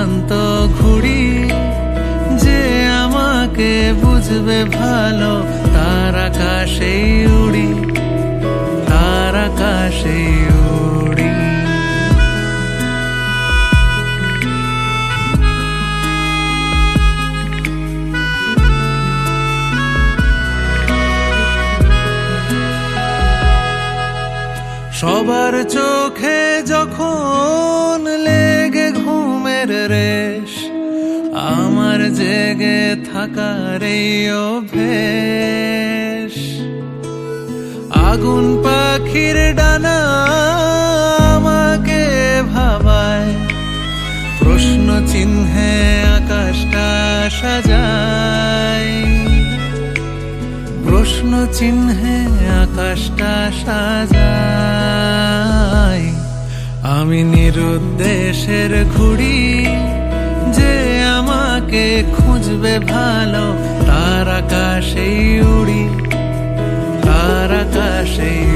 উড়ন্ত ঘুড়ি, যে আমাকে বুঝবে ভালো, তার আকাশেই উড়ি, তার আকাশেই উড়ি। সবার চোখে যখন লেগে ঘুমের রেশ, আমার জেগে থাকার এই অভ্যেস। আগুন পাখির ডানা আমাকে ভাবায়, প্রশ্ন চিহ্নে আকাশটা সাজায়, প্রশ্ন চিহ্নে আকাশটা সাজায়। আমি নিরুদ্দেশের ঘুড়ি, যে আমাকে খুঁজবে ভালো, তার আকাশেই উড়ি, তার আকাশেই